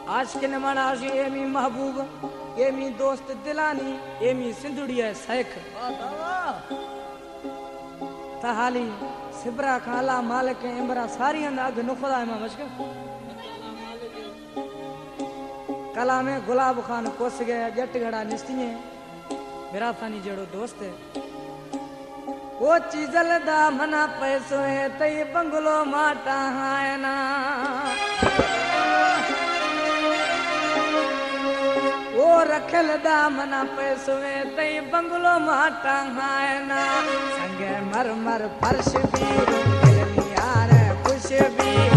आज के नमाना आशी एमी महबूब एमी दोस्त दिलानी एमी सिंधुड़िया सैख तहाली सिबरा खाला मालिक इमरा सारी अग नुखदा इमा मशक कला में गुलाब खान कोस गया जट घड़ा निस्तिए मेरा थानी जड़ो दोस्त है वो चीजल दा मना पैसो है तई बंगलो माटा है ना वो रखल दा मना पैसो है तई बंगलो माटा है ना संगे मर मर फर्श भी यार खुश भी